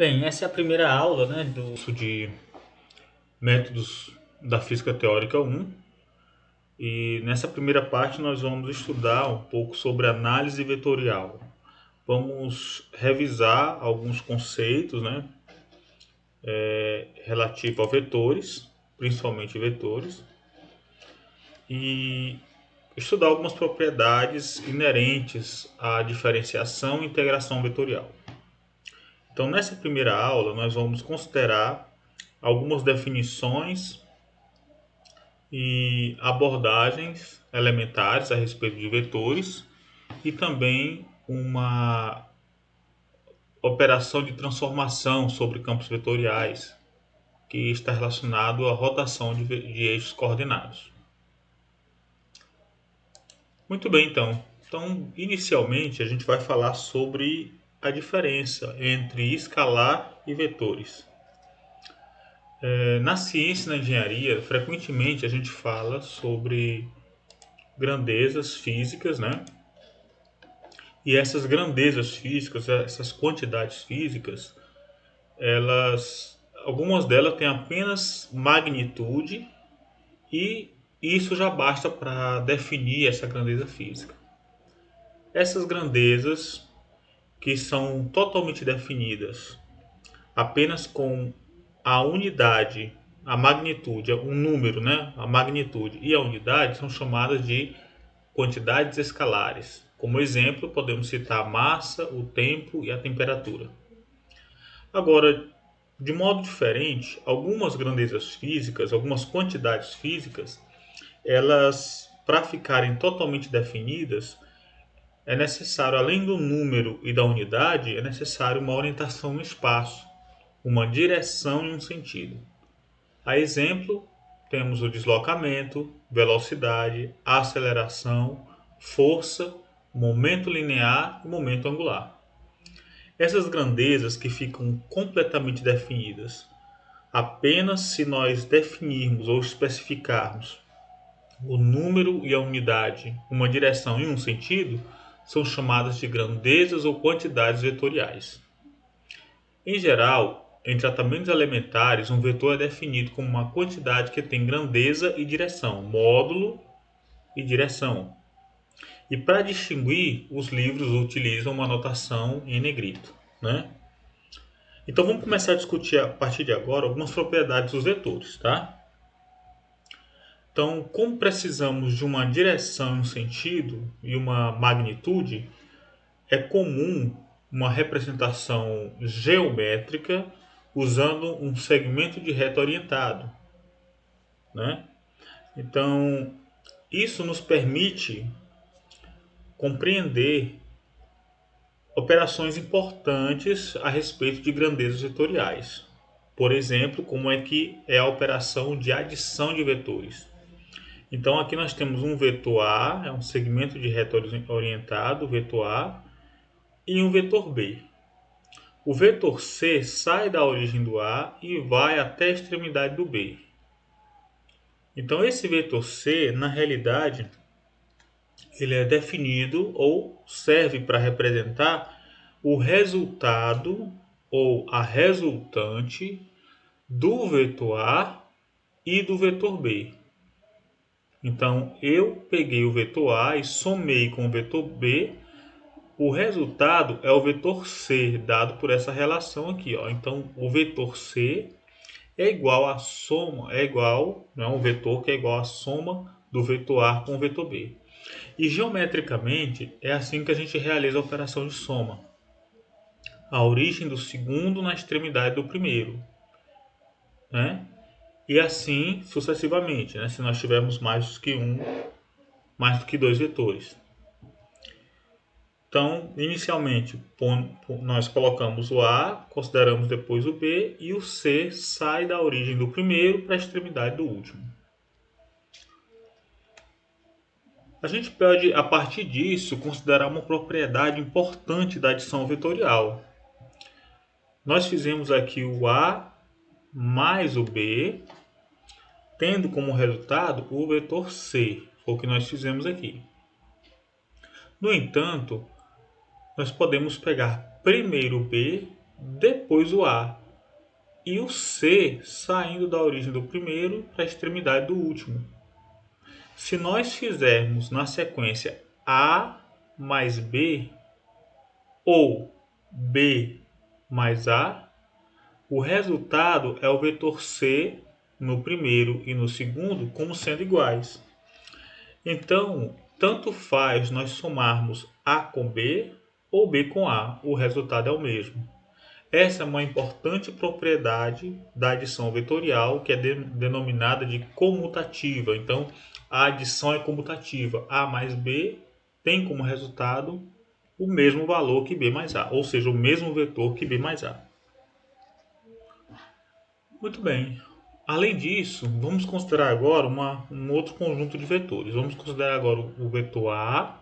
Bem, essa é a primeira aula, né, do curso de Métodos da Física Teórica 1. E nessa primeira parte nós vamos estudar um pouco sobre análise vetorial. Vamos revisar alguns conceitos, né, relativo a vetores, principalmente vetores, e estudar algumas propriedades inerentes à diferenciação e integração vetorial. Então, nessa primeira aula, nós vamos considerar algumas definições e abordagens elementares a respeito de vetores e também uma operação de transformação sobre campos vetoriais que está relacionado à rotação de eixos coordenados. Muito bem, então. Então, inicialmente, a gente vai falar sobre a diferença entre escalar e vetores. Na ciência e na engenharia, frequentemente a gente fala sobre grandezas físicas, né? E essas grandezas físicas, essas quantidades físicas, algumas delas têm apenas magnitude e isso já basta para definir essa grandeza física. Essas grandezas que são totalmente definidas apenas com a unidade, a magnitude, um número, né? A magnitude e a unidade são chamadas de quantidades escalares. Como exemplo, podemos citar a massa, o tempo e a temperatura. Agora, de modo diferente, algumas grandezas físicas, algumas quantidades físicas, elas, para ficarem totalmente definidas, é necessário, além do número e da unidade, é necessário uma orientação no espaço, uma direção e um sentido. A exemplo, temos o deslocamento, velocidade, aceleração, força, momento linear e momento angular. Essas grandezas que ficam completamente definidas apenas se nós definirmos ou especificarmos o número e a unidade, uma direção e um sentido, são chamadas de grandezas ou quantidades vetoriais. Em geral, em tratamentos elementares, um vetor é definido como uma quantidade que tem grandeza e direção, módulo e direção. E para distinguir, os livros utilizam uma notação em negrito, né? Então vamos começar a discutir a partir de agora algumas propriedades dos vetores, tá? Então, como precisamos de uma direção, um sentido e uma magnitude, é comum uma representação geométrica usando um segmento de reta orientado, né? Então, isso nos permite compreender operações importantes a respeito de grandezas vetoriais. Por exemplo, como é que é a operação de adição de vetores. Então aqui nós temos um vetor A, é um segmento de reta orientado, vetor A, e um vetor B. O vetor C sai da origem do A e vai até a extremidade do B. Então esse vetor C, na realidade, ele é definido ou serve para representar o resultado ou a resultante do vetor A e do vetor B. Então, eu peguei o vetor A e somei com o vetor B. O resultado é o vetor C, dado por essa relação aqui, ó. Então, o vetor C é igual à soma, um vetor que é igual à soma do vetor A com o vetor B. E geometricamente, é assim que a gente realiza a operação de soma. A origem do segundo na extremidade do primeiro, né? E assim sucessivamente, né? Se nós tivermos mais do que dois vetores. Então, inicialmente, nós colocamos o A, consideramos depois o B, e o C sai da origem do primeiro para a extremidade do último. A gente pode, a partir disso, considerar uma propriedade importante da adição vetorial. Nós fizemos aqui o A mais o B, tendo como resultado o vetor C, foi o que nós fizemos aqui. No entanto, nós podemos pegar primeiro o B, depois o A. E o C saindo da origem do primeiro para a extremidade do último. Se nós fizermos na sequência A mais B ou B mais A, o resultado é o vetor C no primeiro e no segundo como sendo iguais. Então, tanto faz nós somarmos A com B ou B com A, o resultado é o mesmo. Essa é uma importante propriedade da adição vetorial, que é denominada de comutativa. Então, a adição é comutativa. A mais B tem como resultado o mesmo valor que B mais A, ou seja, o mesmo vetor que B mais A. Muito bem. Além disso, vamos considerar agora um outro conjunto de vetores. Vamos considerar agora o vetor A,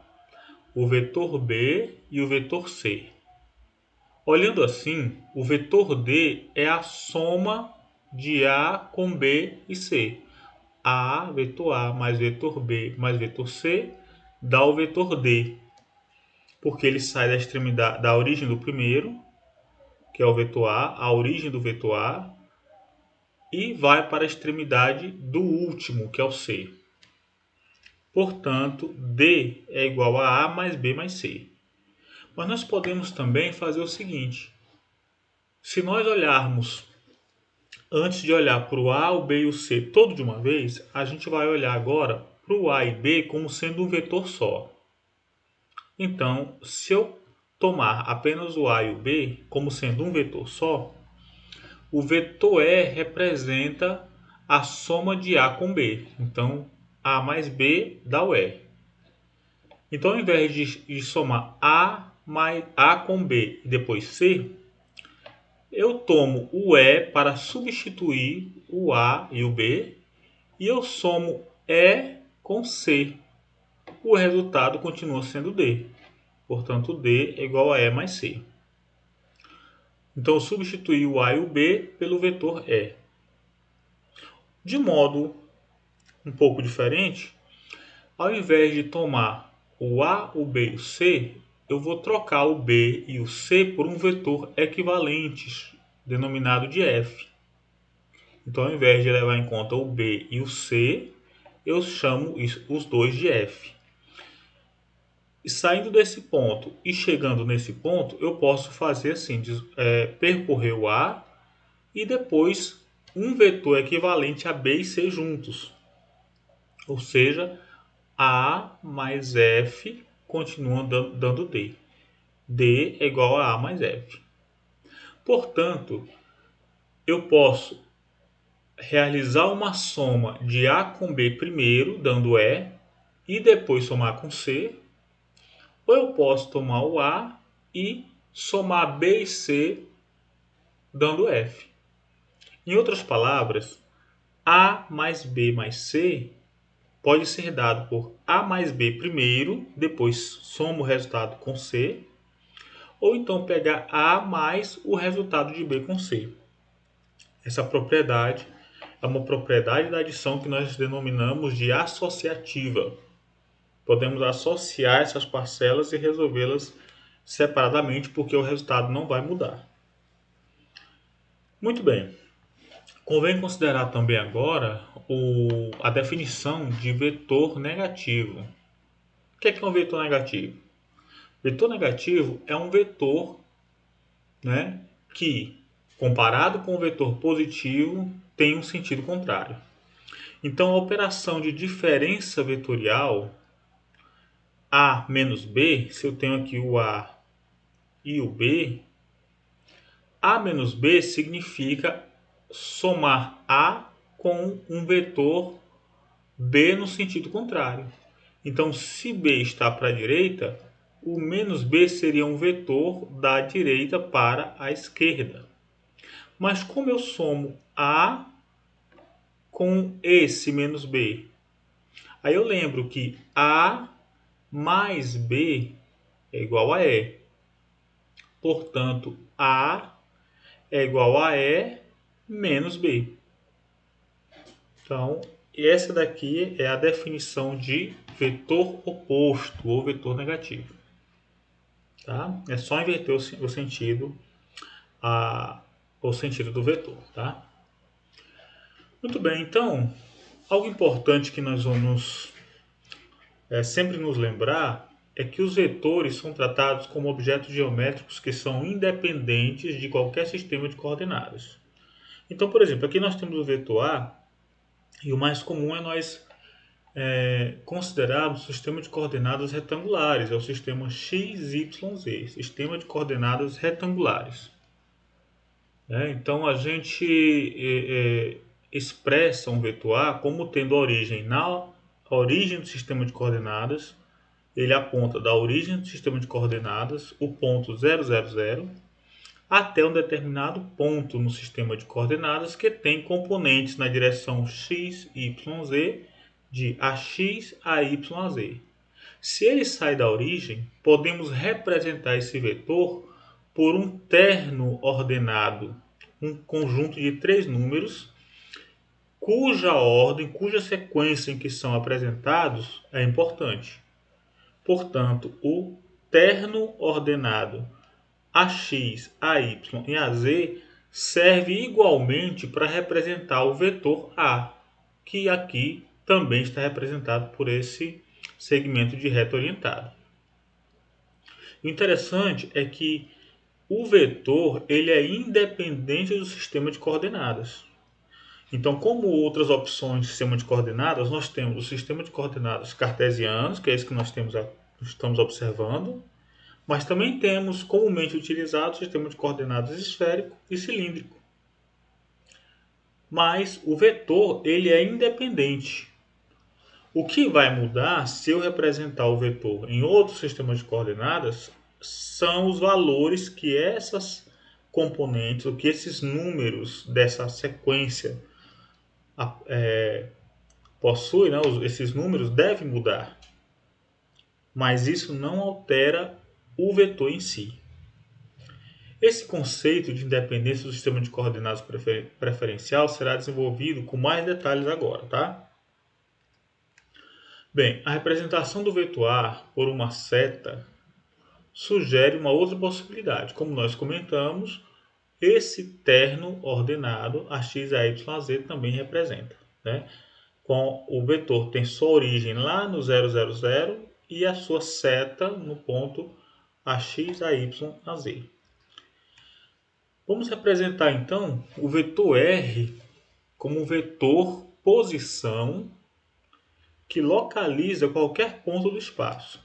o vetor B e o vetor C. Olhando assim, o vetor D é a soma de A com B e C. Vetor A mais vetor B mais vetor C dá o vetor D, porque ele sai da extremidade, da origem do primeiro, que é o vetor a origem do vetor A, e vai para a extremidade do último, que é o C. Portanto, D é igual a mais B mais C. Mas nós podemos também fazer o seguinte: se nós olharmos, antes de olhar para o A, o B e o C todo de uma vez, a gente vai olhar agora para o A e B como sendo um vetor só. Então, se eu tomar apenas o A e o B como sendo um vetor só, o vetor E representa a soma de A com B. Então, A mais B dá o E. Então, ao invés de somar A com B e depois C, eu tomo o E para substituir o A e o B e eu somo E com C. O resultado continua sendo D. Portanto, D é igual a E mais C. Então, eu substituí o A e o B pelo vetor E. De modo um pouco diferente, ao invés de tomar o A, o B e o C, eu vou trocar o B e o C por um vetor equivalente, denominado de F. Então, ao invés de levar em conta o B e o C, eu chamo os dois de F. E saindo desse ponto e chegando nesse ponto, eu posso fazer assim, percorrer o A e depois um vetor equivalente a B e C juntos. Ou seja, A mais F continua dando D. D é igual a mais F. Portanto, eu posso realizar uma soma de A com B primeiro, dando e depois somar com C. Ou eu posso tomar o A e somar B e C, dando F. Em outras palavras, A mais B mais C pode ser dado por A mais B primeiro, depois soma o resultado com C, ou então pegar A mais o resultado de B com C. Essa propriedade é uma propriedade da adição que nós denominamos de associativa. Podemos associar essas parcelas e resolvê-las separadamente, porque o resultado não vai mudar. Muito bem. Convém considerar também agora a definição de vetor negativo. O que é um vetor negativo? Vetor negativo é um vetor, né, que, comparado com o vetor positivo, tem um sentido contrário. Então, a operação de diferença vetorial A menos B, se eu tenho aqui o A e o B, A menos B significa somar A com um vetor B no sentido contrário. Então, se B está para a direita, o menos B seria um vetor da direita para a esquerda. Mas como eu somo A com esse menos B? Aí eu lembro que A mais B é igual a E. Portanto, A é igual a E menos B. Então, essa daqui é a definição de vetor oposto ou vetor negativo. Tá? É só inverter o sentido o sentido do vetor, tá? Muito bem, então, algo importante que nós vamos sempre nos lembrar é que os vetores são tratados como objetos geométricos que são independentes de qualquer sistema de coordenadas. Então, por exemplo, aqui nós temos o vetor A, e o mais comum é nós considerarmos o sistema de coordenadas retangulares, é o sistema x, y, z, sistema de coordenadas retangulares. Então, a gente expressa um vetor A como tendo origem na origem do sistema de coordenadas. Ele aponta da origem do sistema de coordenadas o ponto 0, 0, 0 até um determinado ponto no sistema de coordenadas que tem componentes na direção x, y, z de ax a y a z. Se ele sai da origem, podemos representar esse vetor por um terno ordenado, um conjunto de 3 números, cuja ordem, cuja sequência em que são apresentados é importante. Portanto, o terno ordenado ax, ay e az serve igualmente para representar o vetor A, que aqui também está representado por esse segmento de reta orientada. O interessante é que o vetor ele é independente do sistema de coordenadas. Então, como outras opções de sistema de coordenadas, nós temos o sistema de coordenadas cartesianos, que é esse que nós estamos observando, mas também temos comumente utilizado o sistema de coordenadas esférico e cilíndrico. Mas o vetor ele é independente. O que vai mudar se eu representar o vetor em outro sistema de coordenadas são os valores que essas componentes, ou que esses números dessa sequência possuem, né? Esses números devem mudar. Mas isso não altera o vetor em si. Esse conceito de independência do sistema de coordenadas preferencial será desenvolvido com mais detalhes agora, tá? Bem, a representação do vetor A por uma seta sugere uma outra possibilidade. Como nós comentamos, esse terno ordenado, ax, ay, az, também representa. Né? Com o vetor tem sua origem lá no 0, 0, 0 e a sua seta no ponto ax, ay, az. Vamos representar então o vetor R como um vetor posição que localiza qualquer ponto do espaço.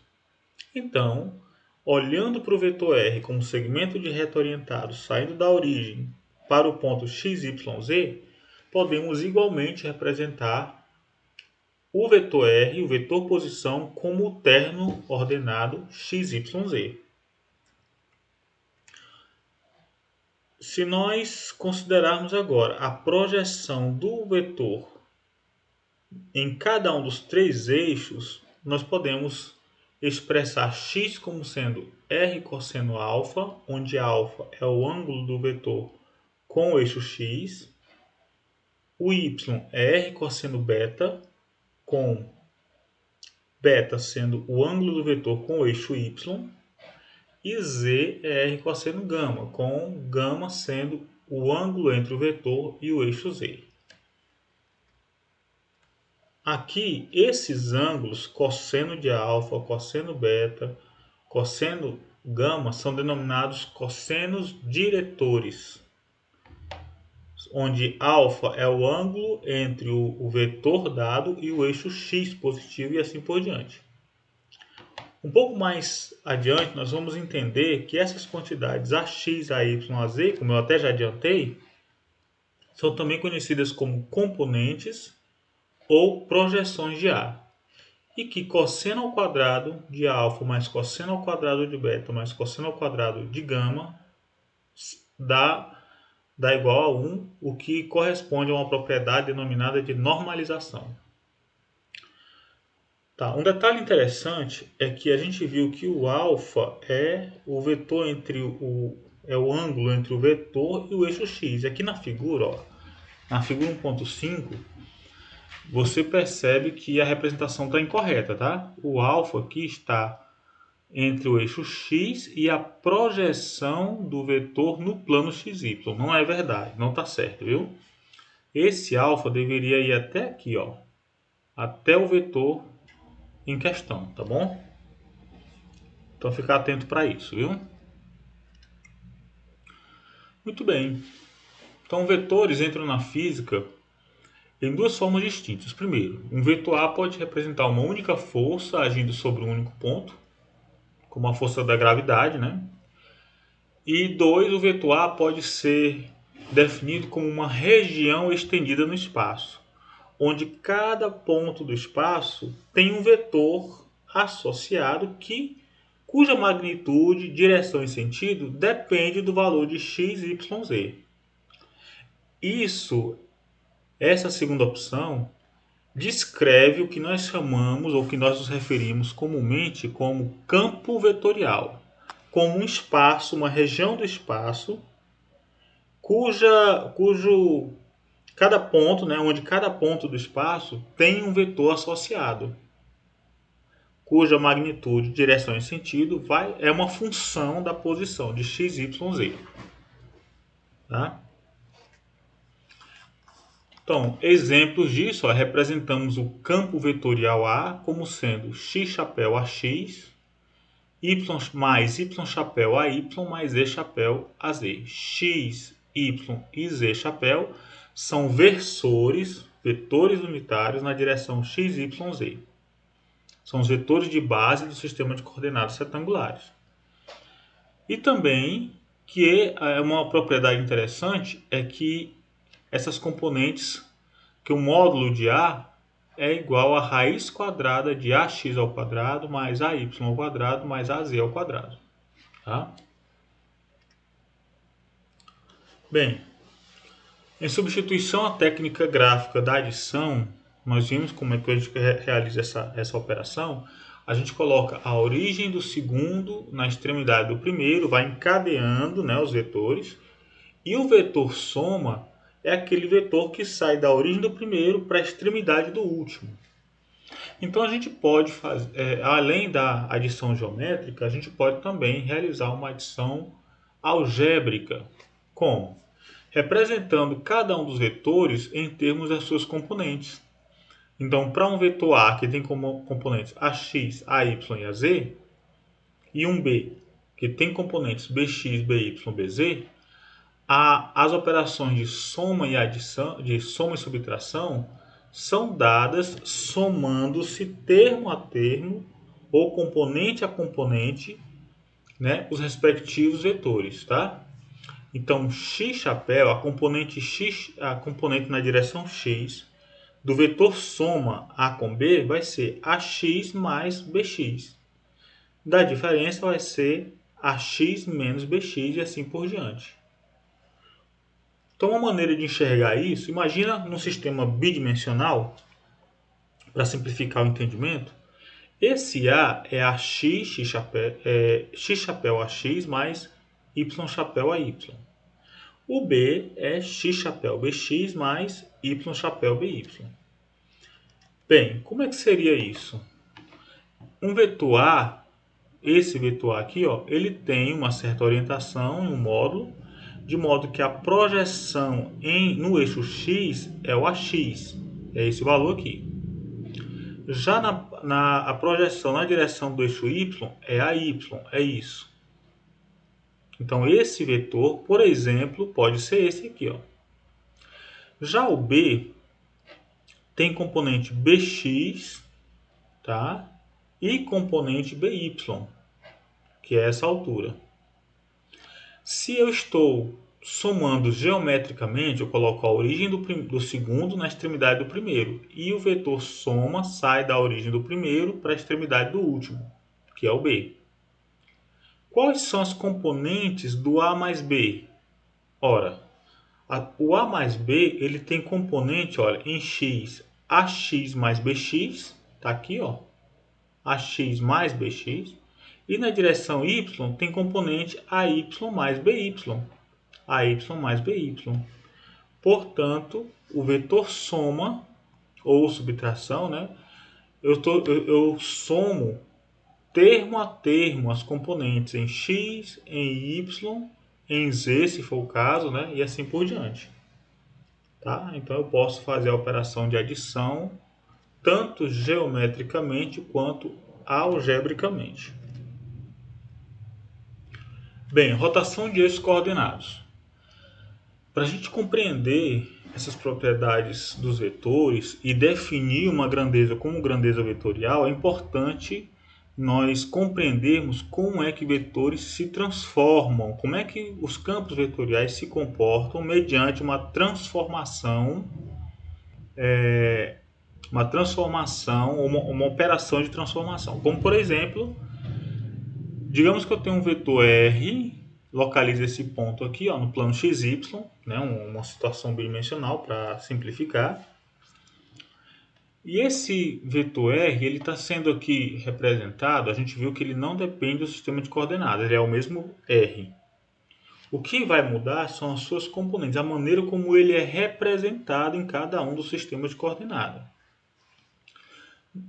Então, olhando para o vetor R como segmento de reta orientado saindo da origem para o ponto x, y, z, podemos igualmente representar o vetor R, o vetor posição, como o terno ordenado x, y, z. Se nós considerarmos agora a projeção do vetor em cada um dos 3 eixos, nós podemos expressar x como sendo r cosseno alfa, onde alfa é o ângulo do vetor com o eixo x, o y é r cosseno beta, com beta sendo o ângulo do vetor com o eixo y, e z é r cosseno gama, com gama sendo o ângulo entre o vetor e o eixo z. Aqui, esses ângulos, cosseno de alfa, cosseno beta, cosseno gama, são denominados cossenos diretores, onde alfa é o ângulo entre o vetor dado e o eixo x positivo e assim por diante. Um pouco mais adiante, nós vamos entender que essas quantidades ax, ay, az, como eu até já adiantei, são também conhecidas como componentes ou projeções de A. E que cosseno ao quadrado de alfa mais cosseno ao quadrado de beta mais cosseno ao quadrado de gama dá igual a 1, o que corresponde a uma propriedade denominada de normalização. Tá, um detalhe interessante é que a gente viu que o alfa é o vetor entre o ângulo entre o vetor e o eixo x. Aqui na figura, na figura 1.5, você percebe que a representação está incorreta, tá? O alfa aqui está entre o eixo x e a projeção do vetor no plano xy. Não é verdade, não está certo, viu? Esse alfa deveria ir até aqui, ó, até o vetor em questão, tá bom? Então ficar atento para isso, viu? Muito bem. Então vetores entram na física em duas formas distintas. Primeiro, um vetor A pode representar uma única força agindo sobre um único ponto, como a força da gravidade, né? E dois, o vetor A pode ser definido como uma região estendida no espaço, onde cada ponto do espaço tem um vetor associado cuja magnitude, direção e sentido depende do valor de x, y, z. Essa segunda opção descreve o que nós chamamos ou que nós nos referimos comumente como campo vetorial, como um espaço, uma região do espaço cujo cada ponto, né, onde cada ponto do espaço tem um vetor associado, cuja magnitude, direção e sentido é uma função da posição de x, y, z. Tá? Então, exemplos disso, ó, representamos o campo vetorial A como sendo x chapéu a x, y mais y chapéu a y mais z chapéu a z. X, y e z chapéu são vetores unitários na direção x, y, z. São os vetores de base do sistema de coordenadas retangulares. E também que é uma propriedade interessante é que essas componentes, que o módulo de A é igual a raiz quadrada de ax ao quadrado mais ay ao quadrado mais az ao quadrado. Tá? Bem, em substituição à técnica gráfica da adição, nós vimos como é que a gente realiza essa operação. A gente coloca a origem do segundo na extremidade do primeiro, vai encadeando, né, os vetores, e o vetor soma é aquele vetor que sai da origem do primeiro para a extremidade do último. Então a gente pode fazer, além da adição geométrica, a gente pode também realizar uma adição algébrica. Como? Representando cada um dos vetores em termos das suas componentes. Então, para um vetor A que tem como componentes ax, ay e az, e um B que tem componentes bx, by, bz, as operações de soma e adição, de soma e subtração, são dadas somando-se termo a termo ou componente a componente, né, os respectivos vetores, tá? Então, x chapéu, a componente na direção x do vetor soma A com B vai ser ax mais bx. Da diferença vai ser ax menos bx e assim por diante. Então, uma maneira de enxergar isso, imagina num sistema bidimensional, para simplificar o entendimento, esse A é a x chapéu a x mais y chapéu a y. O B é x chapéu bx mais y chapéu by. Bem, como é que seria isso? Um vetor A, esse vetor A aqui, ó, ele tem uma certa orientação em um módulo, de modo que a projeção no eixo x é o ax, é esse valor aqui. Já a projeção na direção do eixo y é a y, é isso. Então esse vetor, por exemplo, pode ser esse aqui, ó. Já o B tem componente bx, tá? E componente by, que é essa altura. Se eu estou somando geometricamente, eu coloco a origem do segundo na extremidade do primeiro. E o vetor soma sai da origem do primeiro para a extremidade do último, que é o B. Quais são as componentes do A mais B? Ora, o A mais B ele tem componente, olha, em x, ax mais bx, tá aqui, ó, ax mais bx. E na direção y tem componente AY mais BY. AY mais BY. Portanto, o vetor soma, ou subtração, né? Eu somo termo a termo as componentes em x, em y, em z, se for o caso, né? E assim por diante. Tá? Então eu posso fazer a operação de adição tanto geometricamente quanto algebricamente. Bem, rotação de eixos coordenados. Para a gente compreender essas propriedades dos vetores e definir uma grandeza como grandeza vetorial, é importante nós compreendermos como é que vetores se transformam, como é que os campos vetoriais se comportam mediante uma transformação, uma operação de transformação. Como, por exemplo, digamos que eu tenho um vetor R, localize esse ponto aqui ó, no plano XY, né, uma situação bidimensional para simplificar. E esse vetor R, ele está sendo aqui representado, a gente viu que ele não depende do sistema de coordenadas, ele é o mesmo R. O que vai mudar são as suas componentes, a maneira como ele é representado em cada um dos sistemas de coordenadas.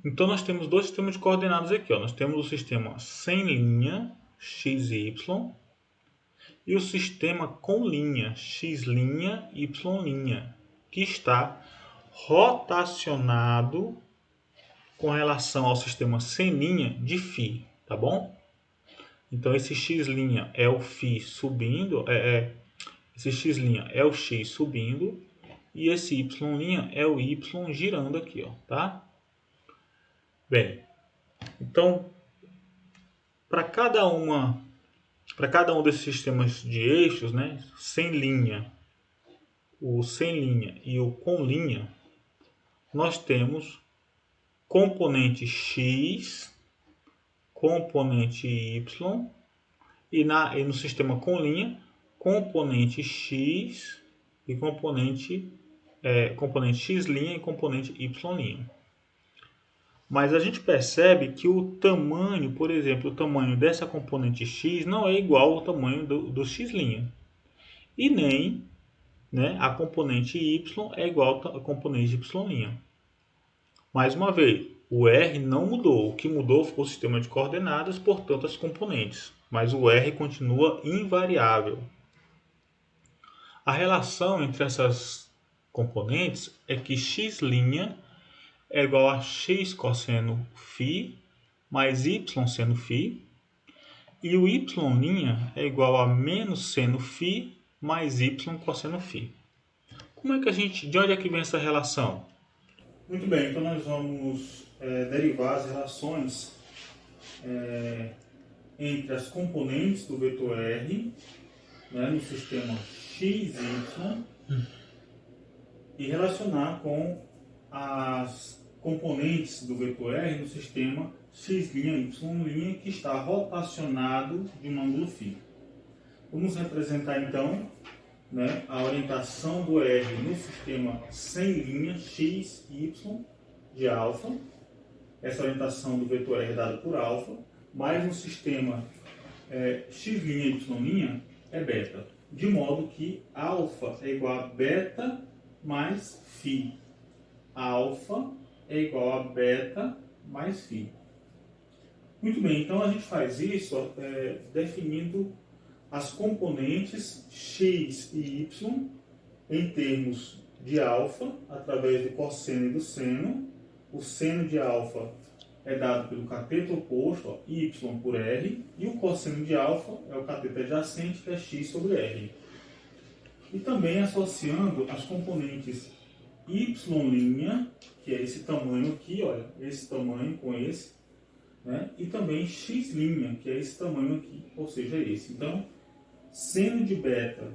Então nós temos dois sistemas de coordenadas aqui. Ó. Nós temos o sistema sem linha, x e y, e o sistema com linha, x', y', que está rotacionado com relação ao sistema sem linha de φ, tá bom? Então esse x' é o φ subindo, esse x' é o x subindo, e esse y' é o y girando aqui, ó, tá? Bem, então para cada um desses sistemas de eixos, né, sem linha, o sem linha e o com linha, nós temos componente x, componente y e no sistema com linha, componente x e componente x' e componente y'. Mas a gente percebe que o tamanho, por exemplo, o tamanho dessa componente x não é igual ao tamanho do x'. E nem, né, a componente y é igual à componente y'. Mais uma vez, o R não mudou. O que mudou foi o sistema de coordenadas, portanto, as componentes. Mas o R continua invariável. A relação entre essas componentes é que x' é igual a x cosseno φ mais y seno φ, e o y' é igual a menos seno φ mais y cosseno φ. Como é que de onde é que vem essa relação? Muito bem, então nós vamos derivar as relações entre as componentes do vetor R, né, no sistema x, y, e relacionar com as componentes do vetor R no sistema x', y', que está rotacionado de um ângulo φ. Vamos representar então, né, a orientação do R no sistema sem linha x, y de alfa. Essa orientação do vetor R é dada por alfa, mais no sistema x', y' é beta. De modo que alfa é igual a beta mais φ. Alfa é igual a beta mais φ. Muito bem, então a gente faz isso definindo as componentes x e y em termos de alfa, através do cosseno e do seno. O seno de alfa é dado pelo cateto oposto, ó, y por r, e o cosseno de alfa é o cateto adjacente, que é x sobre r. E também associando as componentes y', que é esse tamanho aqui, olha, esse tamanho com esse, né? E também x', que é esse tamanho aqui, ou seja, esse. Então, seno de beta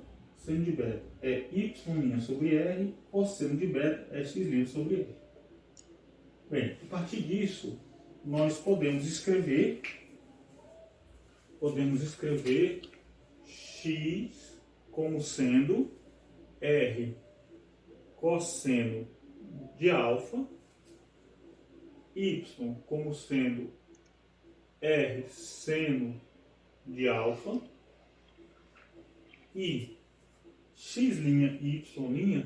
é y' sobre r, cosseno de beta é x' sobre r. Bem, a partir disso, nós podemos escrever x como sendo r cosseno de alfa, y como sendo r seno de alfa, e x' e y'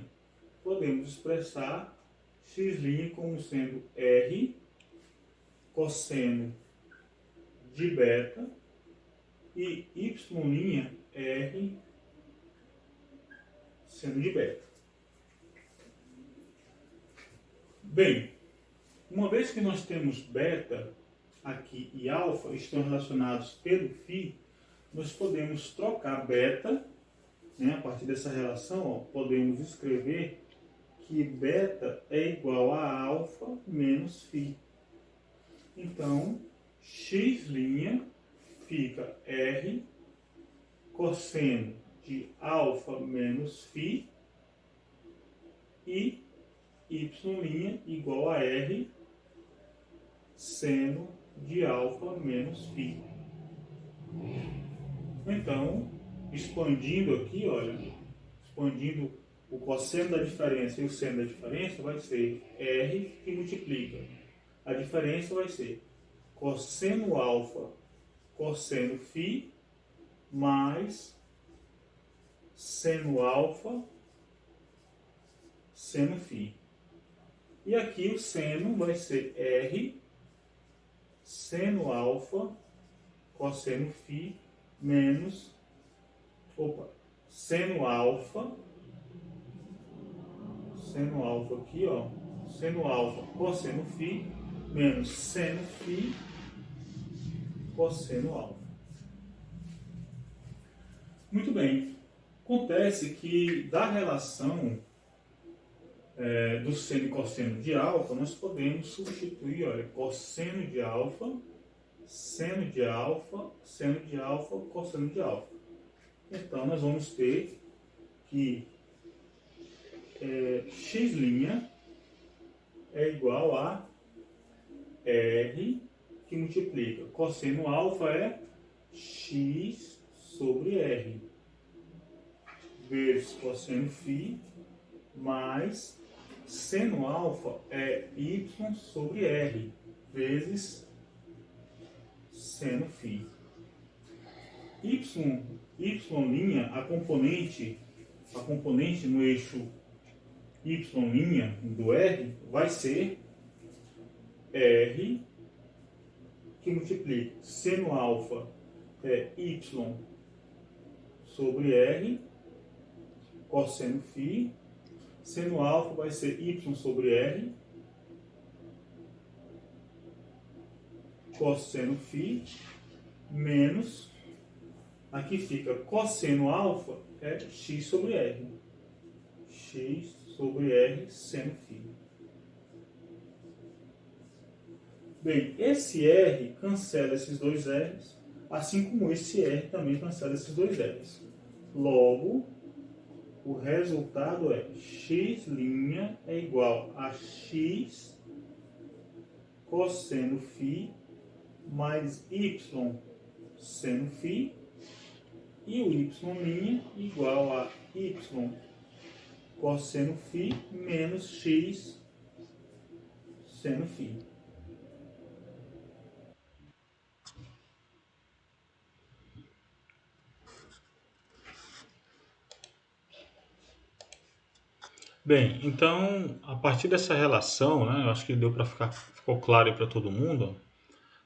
podemos expressar x' como sendo r cosseno de beta e y' R seno de beta. Bem, uma vez que nós temos beta aqui e alfa estão relacionados pelo φ, nós podemos trocar beta, né, a partir dessa relação, ó, podemos escrever que beta é igual a alfa menos φ. Então, x' fica R cosseno de alfa menos φ e y' igual a R seno de alfa menos φ. Então, expandindo aqui, olha, expandindo o cosseno da diferença e o seno da diferença, vai ser R que multiplica. A diferença vai ser cosseno alfa cosseno φ mais seno alfa seno φ. E aqui o seno vai ser R seno alfa cosseno φ menos seno alfa aqui, ó, seno alfa cosseno φ menos seno φ cosseno alfa. Muito bem. Acontece que da relação do seno e cosseno de alfa, nós podemos substituir, olha, cosseno de alfa, seno de alfa, seno de alfa, cosseno de alfa. Então, nós vamos ter que x' é igual a R que multiplica. Cosseno alfa é x sobre R vezes cosseno φ mais seno alfa é y sobre R vezes seno φ. Y', a componente no eixo y' do R vai ser R que multiplica seno alfa é y sobre R cosseno φ. Seno alfa vai ser y sobre R cosseno φ menos, aqui fica cosseno alfa é x sobre R. X sobre R seno φ. Bem, esse R cancela esses dois R's, assim como esse R também cancela esses dois R's. Logo, o resultado é x' é igual a x cosseno φ mais y seno φ e o y' igual a y cosseno φ menos x seno φ. Bem, então, a partir dessa relação, né, eu acho que ficou claro para todo mundo,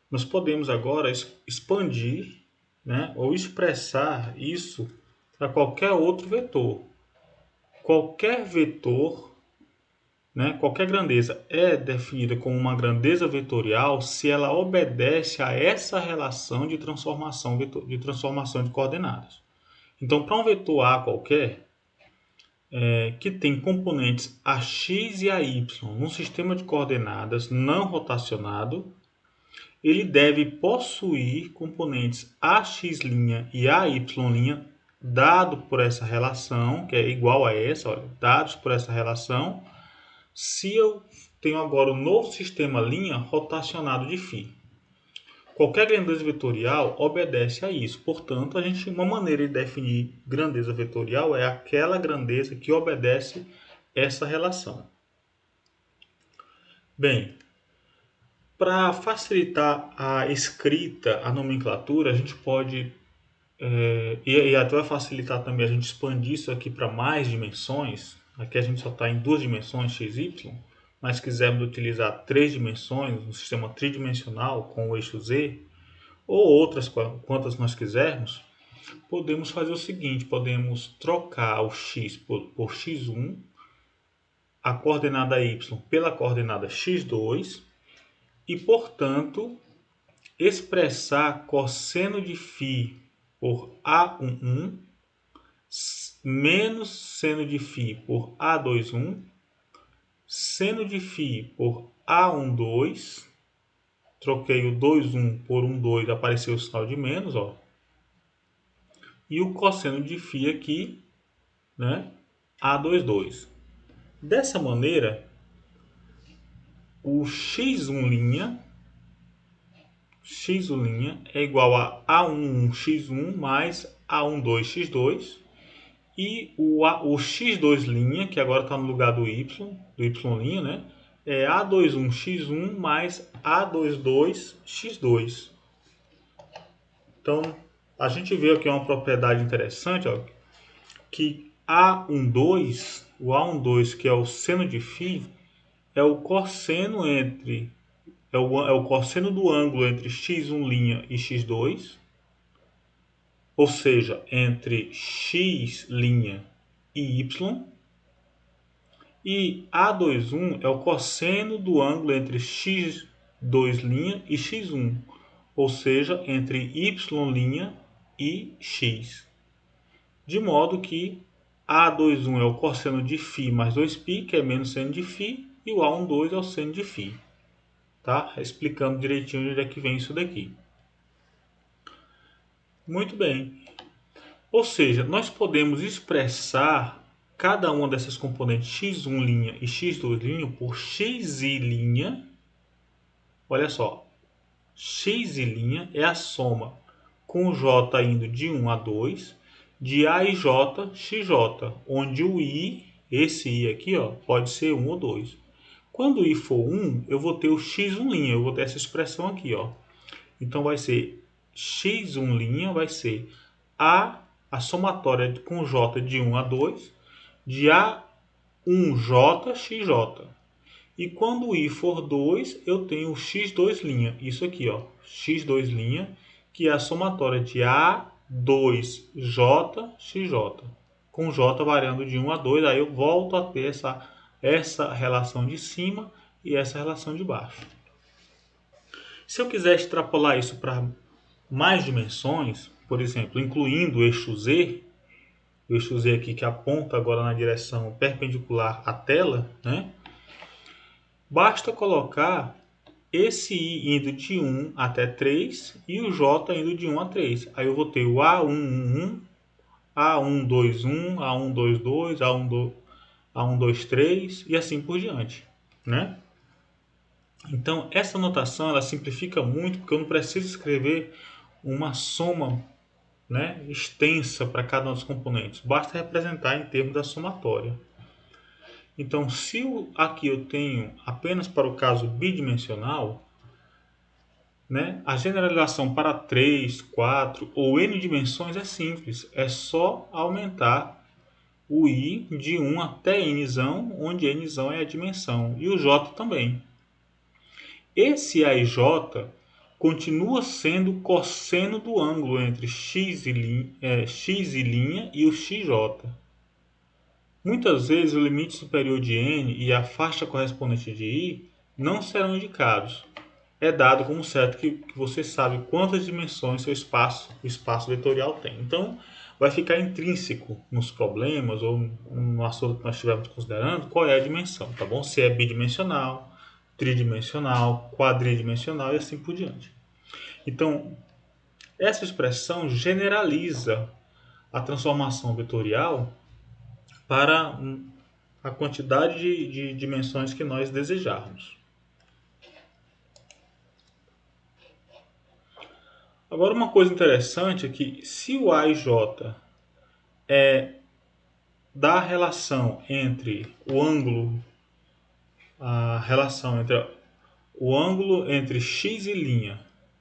nós podemos agora expandir, né, ou expressar isso para qualquer outro vetor. Qualquer vetor, né, qualquer grandeza é definida como uma grandeza vetorial se ela obedece a essa relação de transformação de coordenadas. Então, para um vetor A qualquer, que tem componentes ax e ay num sistema de coordenadas não rotacionado, ele deve possuir componentes ax' e ay' dado por essa relação, que é igual a essa, olha, dados por essa relação, se eu tenho agora um novo sistema linha rotacionado de φ. Qualquer grandeza vetorial obedece a isso. Portanto, uma maneira de definir grandeza vetorial é aquela grandeza que obedece essa relação. Bem, para facilitar a escrita, a nomenclatura, a gente pode, e até vai facilitar também a gente expandir isso aqui para mais dimensões. Aqui a gente só está em 2 dimensões, x, y, mas quisermos utilizar 3 dimensões, um sistema tridimensional com o eixo z, ou outras quantas nós quisermos, podemos fazer o seguinte, podemos trocar o x por x1, a coordenada y pela coordenada x2 e, portanto, expressar cosseno de φ por A11 menos seno de φ por A21, seno de φ por A12, troquei o 2,1 por 1,2, apareceu o sinal de menos, ó. E o cosseno de φ aqui, né, A22. Dessa maneira, o x1' é igual a A11x1 mais A12x2. E o x2', que agora está no lugar do y', né? É A21x1 mais A22x2. Então, a gente vê aqui uma propriedade interessante, ó, que o A12, que é o seno de φ, é o cosseno do ângulo entre x1' e x2, ou seja, entre x' e y, e A21 é o cosseno do ângulo entre x2' e x1, ou seja, entre y' e x. De modo que A21 é o cosseno de φ mais 2π, que é menos seno de φ, e o A12 é o seno de φ. Tá? Explicando direitinho de onde é que vem isso daqui. Muito bem. Ou seja, nós podemos expressar cada uma dessas componentes x1' e x2' por xi'. Olha só, xi' é a soma com j indo de 1 a 2 de a e j xj, onde o i, esse i aqui, ó, pode ser 1 ou 2. Quando o i for 1, eu vou ter o x1', eu vou ter essa expressão aqui, ó. Então vai ser x1' vai ser a somatória com j de 1 a 2 de A1j xj. E quando o i for 2, eu tenho o x2', isso aqui, ó, x2', que é a somatória de A2j xj, com j variando de 1 a 2, aí eu volto a ter essa relação de cima e essa relação de baixo. Se eu quiser extrapolar isso para mais dimensões, por exemplo, incluindo o eixo Z aqui que aponta agora na direção perpendicular à tela, né? Basta colocar esse i indo de 1 até 3 e o j indo de 1 a 3. Aí eu vou ter o A111, A121, A122, A123 e assim por diante, né? Então, essa notação ela simplifica muito, porque eu não preciso escrever uma soma, né, extensa para cada um dos componentes. Basta representar em termos da somatória. Então, se aqui eu tenho apenas para o caso bidimensional, né, a generalização para 3, 4 ou n dimensões é simples. É só aumentar o i de 1 até n, onde n é a dimensão, e o j também. Esse a e j continua sendo o cosseno do ângulo entre x e o xj. Muitas vezes o limite superior de n e a faixa correspondente de i não serão indicados. É dado como certo que você sabe quantas dimensões o espaço vetorial tem. Então, vai ficar intrínseco nos problemas ou no assunto que nós estivermos considerando qual é a dimensão, tá bom? Se é bidimensional, tridimensional, quadridimensional e assim por diante. Então, essa expressão generaliza a transformação vetorial para a quantidade de dimensões que nós desejarmos. Agora, uma coisa interessante é que se o A e J é da relação entre o ângulo, entre x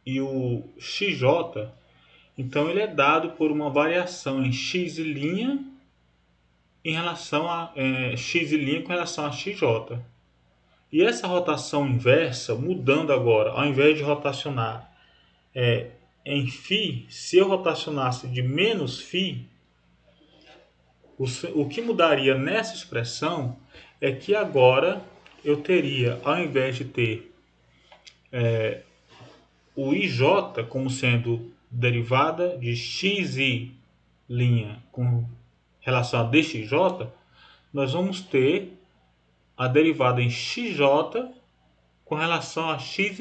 e o xj, então ele é dado por uma variação em x em relação a x com relação a xj. E essa rotação inversa, mudando agora, ao invés de rotacionar em φ, se eu rotacionasse de menos φ, o que mudaria nessa expressão é que agora eu teria, ao invés de ter o ij como sendo derivada de xi' com relação a dxj, nós vamos ter a derivada em xj com relação a x',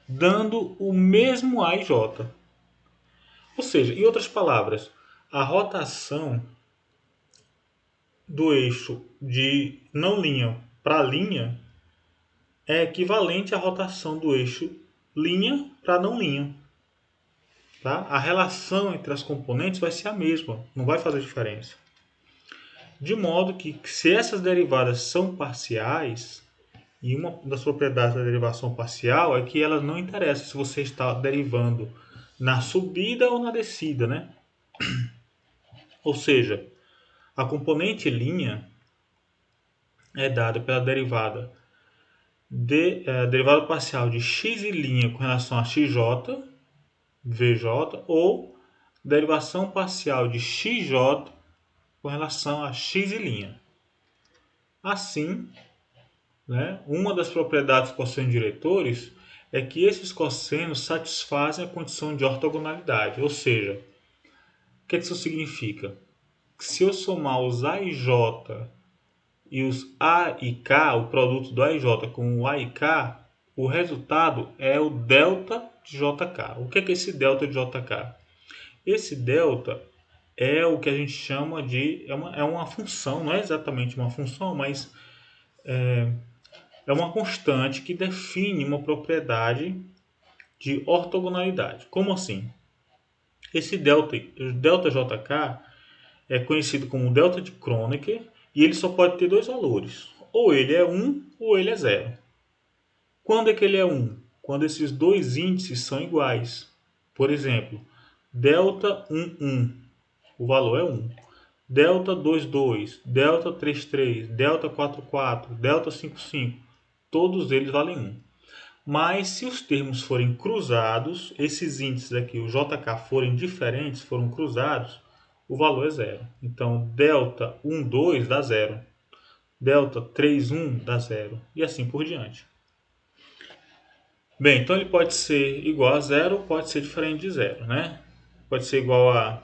dando o mesmo a e j. Ou seja, em outras palavras, a rotação do eixo de não linha para linha é equivalente à rotação do eixo linha para não linha. Tá? A relação entre as componentes vai ser a mesma, não vai fazer diferença. De modo que, se essas derivadas são parciais, e uma das propriedades da derivação parcial é que elas não interessam se você está derivando na subida ou na descida, né? Ou seja, a componente linha é dada pela derivada derivada parcial de x' com relação a xj, vj, ou derivação parcial de xj com relação a x'. Assim, né, uma das propriedades dos cosseno diretores é que esses cossenos satisfazem a condição de ortogonalidade. Ou seja, o que isso significa? Se eu somar os a e j e os a e k, o produto do a e j com o a e k, o resultado é o delta de jk. O que é esse delta de jk? Esse delta é o que a gente chama de... É uma função, não é exatamente uma função, mas é uma constante que define uma propriedade de ortogonalidade. Como assim? Esse delta jk é conhecido como delta de Kronecker e ele só pode ter dois valores. Ou ele é 1 ou ele é 0. Quando é que ele é 1? Quando esses dois índices são iguais. Por exemplo, delta 1, o valor é 1. Delta 2, delta 3, delta 4, delta 5, todos eles valem 1. Mas se os termos forem cruzados, esses índices aqui, o JK, forem diferentes, foram cruzados, o valor é 0. Então, delta 2 dá 0. Delta 3, 1 dá 0. E assim por diante. Bem, então ele pode ser igual a 0, pode ser diferente de 0, né? Pode ser igual a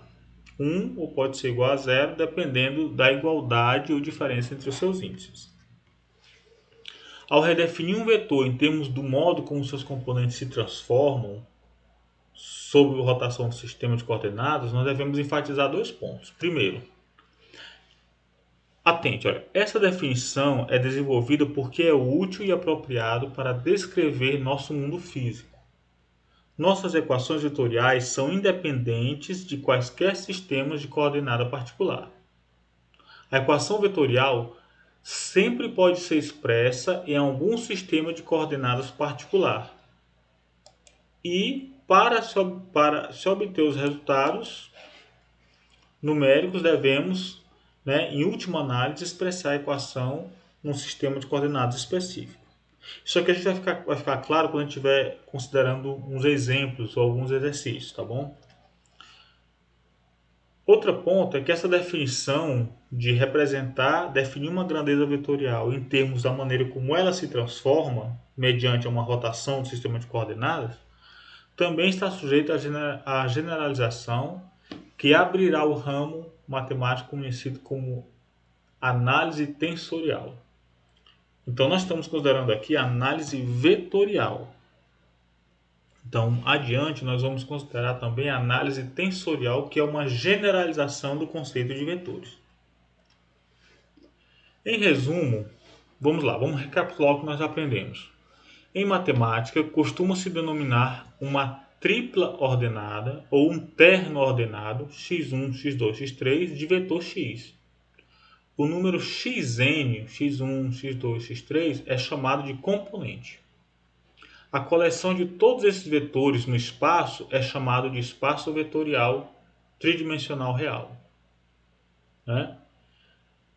1 ou pode ser igual a 0, dependendo da igualdade ou diferença entre os seus índices. Ao redefinir um vetor em termos do modo como seus componentes se transformam sob a rotação do sistema de coordenadas, nós devemos enfatizar dois pontos. Primeiro, atente, olha, essa definição é desenvolvida porque é útil e apropriado para descrever nosso mundo físico. Nossas equações vetoriais são independentes de quaisquer sistemas de coordenada particular. A equação vetorial sempre pode ser expressa em algum sistema de coordenadas particular. E para se obter os resultados numéricos, devemos, em última análise, expressar a equação num sistema de coordenadas específico. Isso aqui a gente vai ficar claro quando a gente estiver considerando uns exemplos ou alguns exercícios, tá bom? Outro ponto é que essa definição de definir uma grandeza vetorial em termos da maneira como ela se transforma mediante uma rotação do sistema de coordenadas, também está sujeita à generalização que abrirá o ramo matemático conhecido como análise tensorial. Então, nós estamos considerando aqui a análise vetorial. Então, adiante, nós vamos considerar também a análise tensorial, que é uma generalização do conceito de vetores. Em resumo, vamos recapitular o que nós aprendemos. Em matemática, costuma-se denominar uma tripla ordenada ou um terno ordenado x1, x2, x3 de vetor x. O número xn, x1, x2, x3 é chamado de componente. A coleção de todos esses vetores no espaço é chamado de espaço vetorial tridimensional real. Né?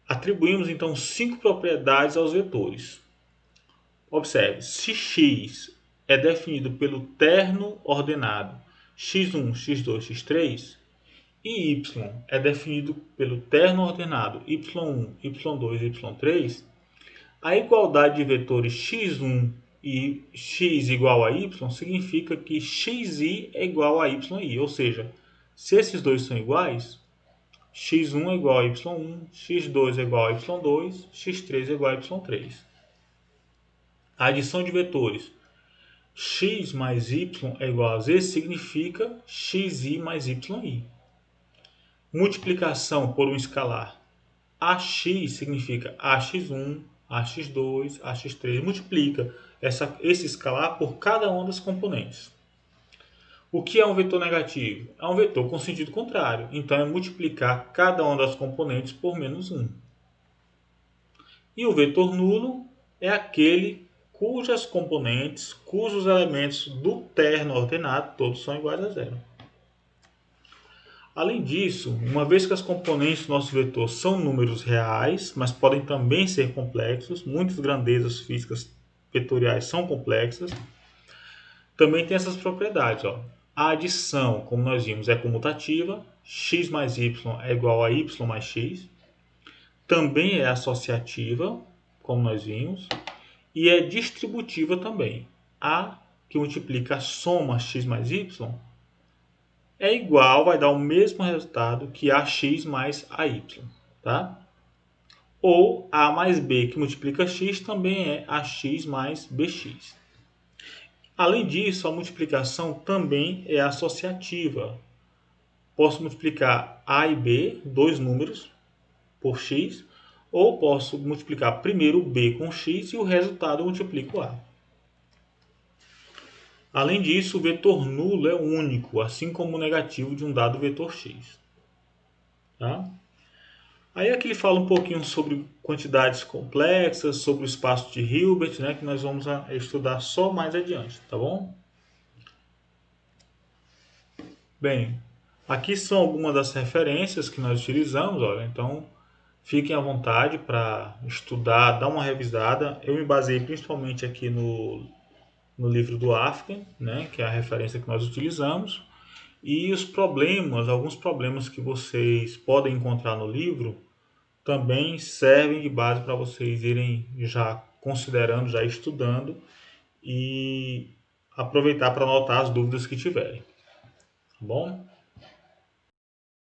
Atribuímos então 5 propriedades aos vetores. Observe, se x é definido pelo terno ordenado x1, x2, x3, e y é definido pelo terno ordenado y1, y2, y3, a igualdade de vetores x1 e x igual a y significa que xi é igual a yi, ou seja, se esses dois são iguais, x1 é igual a y1, x2 é igual a y2, x3 é igual a y3. A adição de vetores x mais y é igual a z significa xi mais yi. Multiplicação por um escalar ax significa ax1, ax2, ax3. Multiplica esse escalar por cada uma das componentes. O que é um vetor negativo? É um vetor com sentido contrário. Então, é multiplicar cada uma das componentes por menos 1. E o vetor nulo é aquele cujas componentes, cujos elementos do terno ordenado, todos são iguais a zero. Além disso, uma vez que as componentes do nosso vetor são números reais, mas podem também ser complexos, muitas grandezas físicas vetoriais são complexas, também tem essas propriedades. A adição, como nós vimos, é comutativa, x mais y é igual a y mais x, também é associativa, como nós vimos, e é distributiva também. A, que multiplica a soma x mais y, é igual, vai dar o mesmo resultado que ax mais ay, tá? Ou a mais b que multiplica x também é ax mais bx. Além disso, a multiplicação também é associativa. Posso multiplicar a e b, dois números, por x, ou posso multiplicar primeiro b com x e o resultado eu multiplico a. Além disso, o vetor nulo é único, assim como o negativo de um dado vetor x. Tá? Aí aqui ele fala um pouquinho sobre quantidades complexas, sobre o espaço de Hilbert, né, que nós vamos estudar só mais adiante, tá bom? Bem, aqui são algumas das referências que nós utilizamos, olha, então fiquem à vontade para estudar, dar uma revisada. Eu me baseei principalmente aqui no livro do Afken, né, que é a referência que nós utilizamos, e os problemas, alguns problemas que vocês podem encontrar no livro, também servem de base para vocês irem já considerando, já estudando e aproveitar para anotar as dúvidas que tiverem. Tá bom?